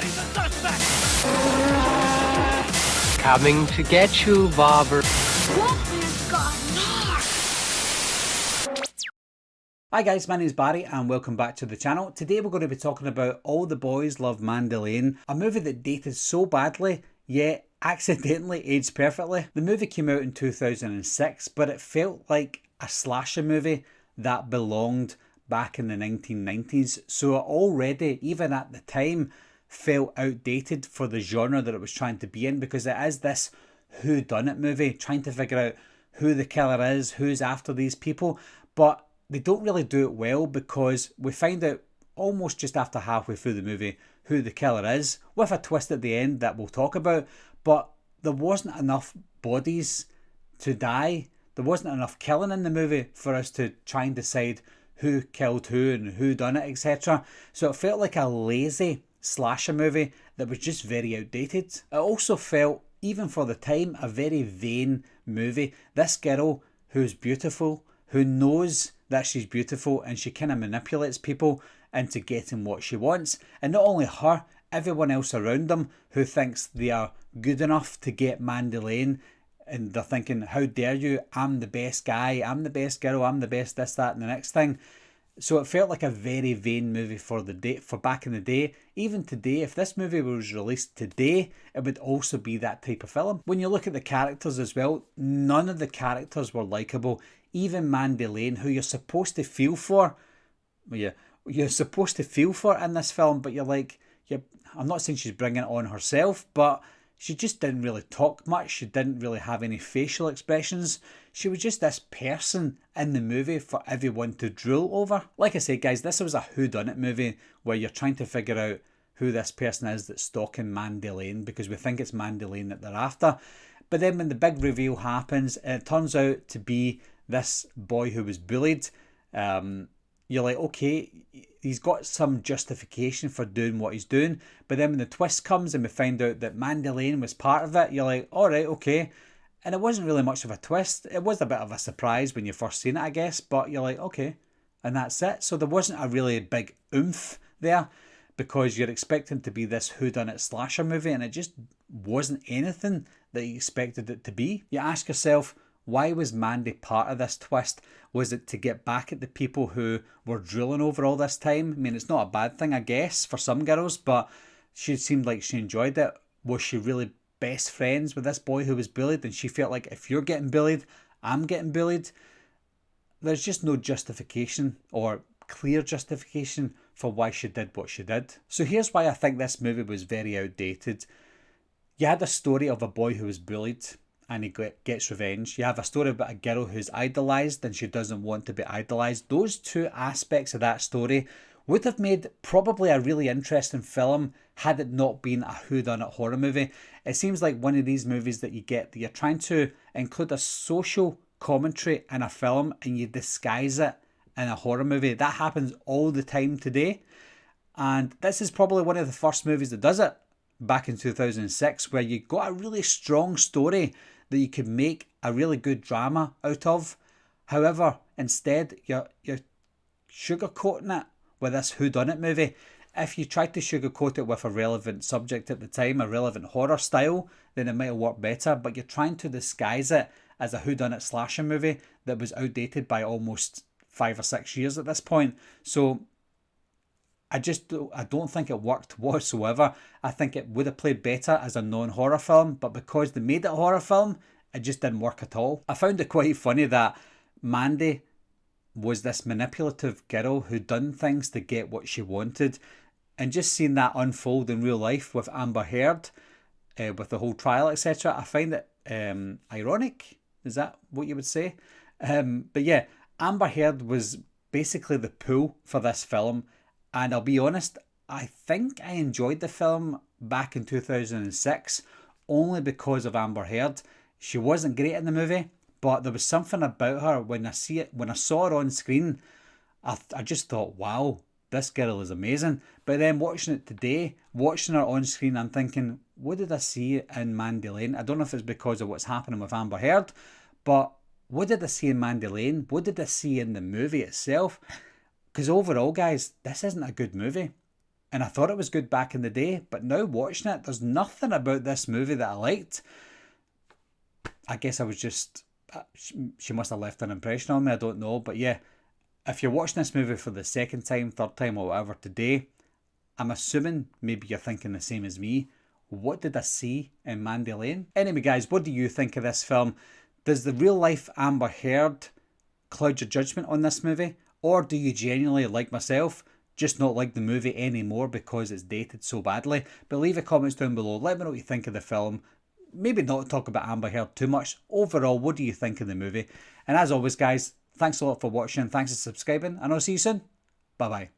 Identifying the suspect! Coming to get you, Bobber. Hi guys, my name is Barry and welcome back to the channel. Today we're going to be talking about All the Boys Love Mandy, a movie that dated so badly, yet accidentally aged perfectly. The movie came out in 2006, but it felt like a slasher movie that belonged back in the 1990s. So it already, even at the time, felt outdated for the genre that it was trying to be in, because it is this whodunit movie, trying to figure out who the killer is, who's after these people. But they don't really do it well, because we find out almost just after halfway through the movie who the killer is, with a twist at the end that we'll talk about. But there wasn't enough bodies to die. There wasn't enough killing in the movie for us to try and decide who killed who and who done it, etc. So it felt like a lazy slasher movie that was just very outdated. It also felt, even for the time, a very vain movie. This girl who's beautiful, who knows that she's beautiful, and she kind of manipulates people into getting what she wants. And not only her, everyone else around them who thinks they are good enough to get Mandy, and they're thinking, how dare you, I'm the best guy, I'm the best girl, I'm the best this, that and the next thing. So it felt like a very vain movie for the day, for back in the day. Even today, if this movie was released today, it would also be that type of film. When you look at the characters as well, none of the characters were likeable. Even Mandy, who you're supposed to feel for, you're supposed to feel for in this film, but you're like, I'm not saying she's bringing it on herself, but she just didn't really talk much. She didn't really have any facial expressions. She was just this person in the movie for everyone to drool over. Like I said, guys, this was a whodunit movie where you're trying to figure out who this person is that's stalking Mandy, because we think it's Mandy that they're after. But then when the big reveal happens, it turns out to be this boy who was bullied. You're like, okay, he's got some justification for doing what he's doing. But then when the twist comes and we find out that Mandy was part of it, you're like, all right, okay. And it wasn't really much of a twist. It was a bit of a surprise when you first seen it, I guess. But you're like, okay. And that's it. So there wasn't a really big oomph there, because you're expecting to be this whodunit slasher movie, and it just wasn't anything that you expected it to be. You ask yourself, why was Mandy part of this twist? Was it to get back at the people who were drooling over all this time? I mean, it's not a bad thing, I guess, for some girls, but she seemed like she enjoyed it. Was she really best friends with this boy who was bullied, and she felt like, if you're getting bullied, I'm getting bullied? There's just no justification or clear justification for why she did what she did. So here's why I think this movie was very outdated. You had a story of a boy who was bullied and he gets revenge. You have a story about a girl who's idolised and she doesn't want to be idolised. Those two aspects of that story would have made probably a really interesting film had it not been a whodunit horror movie. It seems like one of these movies that you get, that you're trying to include a social commentary in a film and you disguise it in a horror movie. That happens all the time today. And this is probably one of the first movies that does it, back in 2006, where you got a really strong story that you could make a really good drama out of. However, instead, you're sugarcoating it with this whodunit movie. If you tried to sugarcoat it with a relevant subject at the time, a relevant horror style, then it might have worked better. But you're trying to disguise it as a whodunit slasher movie that was outdated by almost 5 or 6 years at this point. So I don't think it worked whatsoever. I think it would have played better as a non-horror film, but because they made it a horror film, it just didn't work at all. I found it quite funny that Mandy was this manipulative girl who done things to get what she wanted, and just seeing that unfold in real life with Amber Heard, with the whole trial, etc. I find it ironic. Is that what you would say? But yeah, Amber Heard was basically the pull for this film. And I'll be honest, I think I enjoyed the film back in 2006 only because of Amber Heard. She wasn't great in the movie, but there was something about her when I saw her on screen, I just thought, wow, this girl is amazing. But then watching it today, watching her on screen, I'm thinking, what did I see in Mandy? I don't know if it's because of what's happening with Amber Heard, but what did I see in Mandy? What did I see in the movie itself? Because overall, guys, this isn't a good movie. And I thought it was good back in the day, but now watching it, there's nothing about this movie that I liked. I guess I was just, she must have left an impression on me, I don't know. But yeah, if you're watching this movie for the second time, third time, or whatever today, I'm assuming maybe you're thinking the same as me. What did I see in Mandy Lane? Anyway guys, what do you think of this film? Does the real life Amber Heard cloud your judgment on this movie? Or do you genuinely, like myself, just not like the movie anymore because it's dated so badly? But leave your comments down below. Let me know what you think of the film. Maybe not talk about Amber Heard too much. Overall, what do you think of the movie? And as always guys, thanks a lot for watching. Thanks for subscribing. And I'll see you soon. Bye bye.